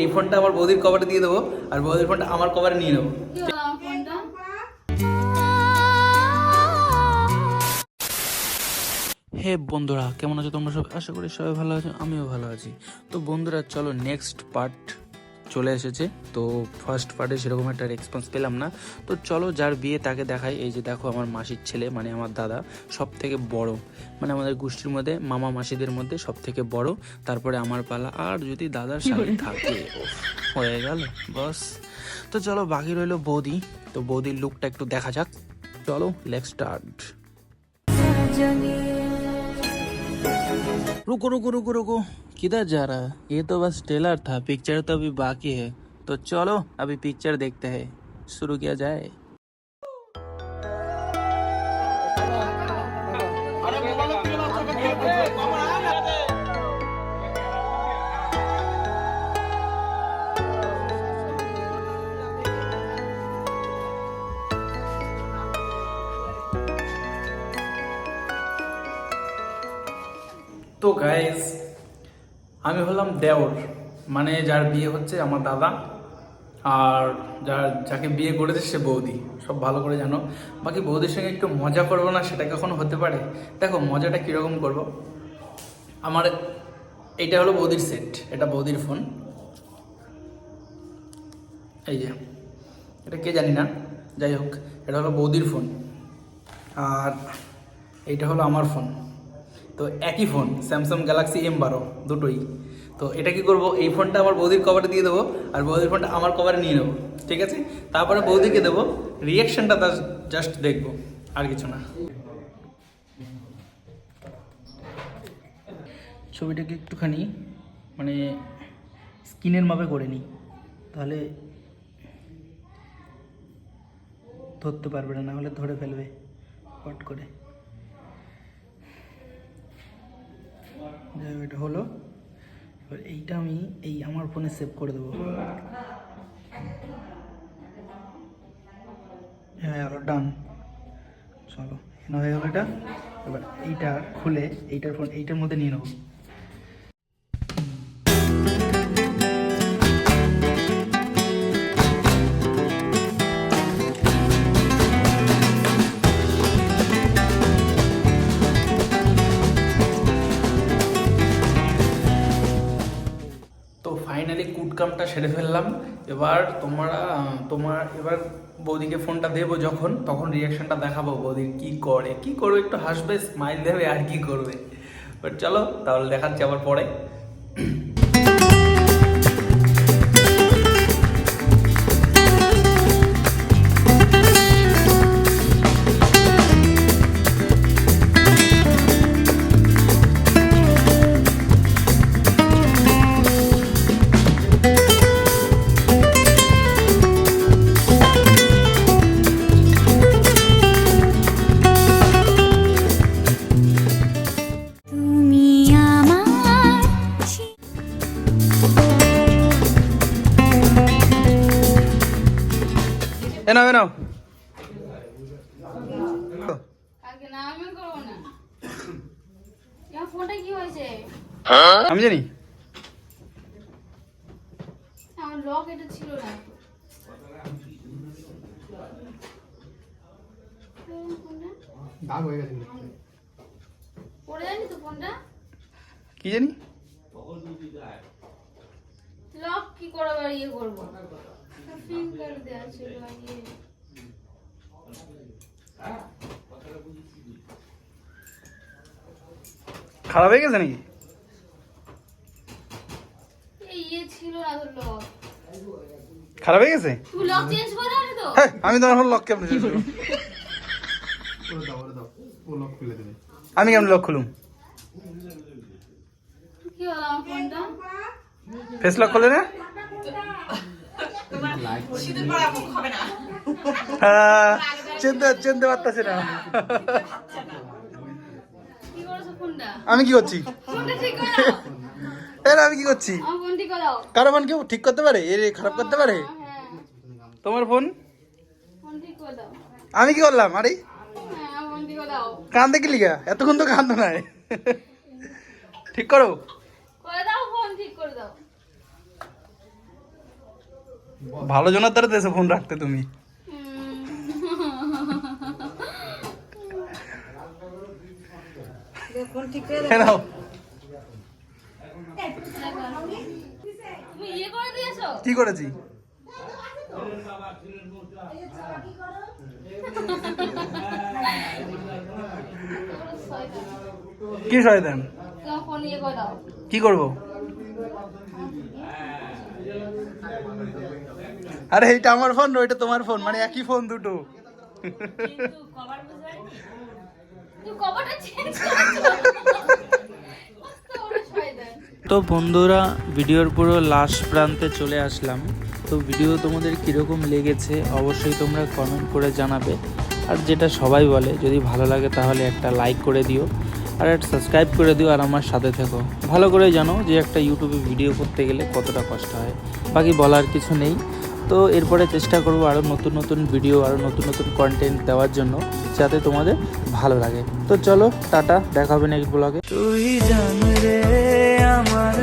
এই ফোনটা আমার বৌদির কভারে দিয়ে দেবো আর বৌদির ফোনটা আমার কভারে নিয়ে নেবো। হে বন্ধুরা, কেমন আছো তোমরা সব? আশা করি সবাই ভালো আছো, আমিও ভালো আছি। তো বন্ধুরা চলো, নেক্সট পার্ট চলে এসেছে। তো ফার্স্ট পার্টে সেরকম একটা রেসপন্স পেলাম না, তো চলো যার বিয়ে তাকে দেখাই। এই যে দেখো, আমার মাসির ছেলে মানে আমার দাদা, সব থেকে বড়, মানে আমাদের গোষ্ঠীর মধ্যে মামা মাসিদের মধ্যে সব থেকে বড়। তারপরে আমার পালা, আর যদি দাদার শাড়ি থাকে হয়ে গেল বস। তো চলো, বাকি রইলো বৌদি। তো বৌদির লুকটা একটু দেখা যাক, চলো লেটস স্টার্ট। रुको रुको रुको रुको, किधर जा रहा है? ये तो बस ट्रेलर था, पिक्चर तो अभी बाकी है। तो चलो अभी पिक्चर देखते हैं, शुरू किया जाए। তো গাইস, আমি হলাম দেওর, মানে যার বিয়ে হচ্ছে আমার দাদা, আর যাকে বিয়ে করেছে সে বৌদি। সব ভালো করে জানো। বাকি বৌদির সঙ্গে একটু মজা করবো না, সেটা কখনো হতে পারে? দেখো মজাটা কীরকম করব। আমার এইটা হলো বৌদির সেট, এটা বৌদির ফোন। এই যে এটা কে জানি না, যাই হোক, এটা হলো বৌদির ফোন। আর এইটা হলো আমার ফোন। তো একই ফোন, স্যামসাং গ্যালাক্সি M12 দুটোই। তো এটা কি করব, এই ফোনটা আমার বৌদির কভারে দিয়ে দেবো আর বৌদির ফোনটা আমার কভারে নিয়ে নেবো, ঠিক আছে? তারপরে বৌদিকে দেবো, রিয়াকশনটা তার জাস্ট দেখবো, আর কিছু না। ছবিটাকে একটুখানি মানে স্ক্রিনের মাপে করে নিই, তাহলে ধরতে পারবে না, হলে ধরে ফেলবে হট করে। যাই হোক, এটা হলো। এবার এইটা আমি এই আমার ফোনে সেভ করে দেবো। হ্যাঁ, আরো ডান। চলো, এখানে হয়ে গেল এটা। এবার এইটা খুলে এইটার মধ্যে নিয়ে নেবো। তো ফাইনালি কুটকামটা সেরে ফেললাম। এবার এবার বৌদিকে ফোনটা দেবো যখন, তখন রিয়াকশনটা দেখাবো বৌদির কি করবে, একটু হাসবে, স্মাইল দেবে, আর কি করবে। বাট চলো তাহলে দেখাচ্ছি আবার পরে। নাও নাও, আমি জানি আমার লক এটা ছিল না। দাগ হয়ে গেছে, পড়ে যায়নি তো ফোনটা? কি জানি লক কি করে ইয়ে করবো, ফিঙ্গার দেওয়া ছিল ইয়ে। খারাপ হয়ে গেছে নাকি? এই ইয়ে ছিল না তো লক। খারাপ হয়ে গেছে? তুই লক চেঞ্জ করে আনি তো? হ্যাঁ, আমি তোমার লক কেমন চেঞ্জ করব? আমি কেমন লক খুলুম? কি হলো আমার ফোনটা? ফেস লক খুলে না? চিনতে পারতেছি না। কি করেছো ফোনটা? আমি কি করছি? ফোনটা ঠিক করো। আমি কি করছি? আমার ফোন ঠিক করো। কারো ফোন কেউ ঠিক করতে পারে? এর খারাপ করতে পারে? হ্যাঁ, তোমার ফোন ফোন ঠিক করে দাও। আমি কি করলাম? আরে হ্যাঁ, আমার ফোন ঠিক করে দাও। কান্দে কি লিগা? এতক্ষণ তো কান্দো নাই। ঠিক করো। করে দাও, ফোন ঠিক করে দাও। ভালো জনের দ্বারা দেশে ফোন রাখতে তুমি। নাও। তুমি ইয়ে করে দিয়েছো? কি করেছি? কি শয়তান? তোমার ফোন ইয়ে করে দাও। কি করব? আরে এইটা আমার ফোন, ওইটা তোমার ফোন, মানে একই ফোন দুটো। কিন্তু কভার বুঝাইনি। তুই কভারটা চেঞ্জ করছো। মস্ত বড় শয়তান। তো বন্ধুরা, ভিডিওর পুরো লাস্ট প্রান্তে চলে আসলাম। তো ভিডিও তোমাদের কীরকম লেগেছে অবশ্যই তোমরা কমেন্ট করে জানাবে। আর যেটা সবাই বলে, যদি ভালো লাগে তাহলে একটা লাইক করে দিও আর একটা সাবস্ক্রাইব করে দিও আর আমার সাথে থেকো। ভালো করে জানো যে একটা ইউটিউবে ভিডিও করতে গেলে কতটা কষ্ট হয়। বাকি বলার কিছু নেই। তো এরপরে চেষ্টা করবো আরও নতুন নতুন ভিডিও, আরও নতুন নতুন কন্টেন্ট দেওয়ার জন্য, যাতে তোমাদের ভালো লাগে। তো চলো টাটা, দেখা হবে নেক্সট ব্লগে। তুই জান রে আমার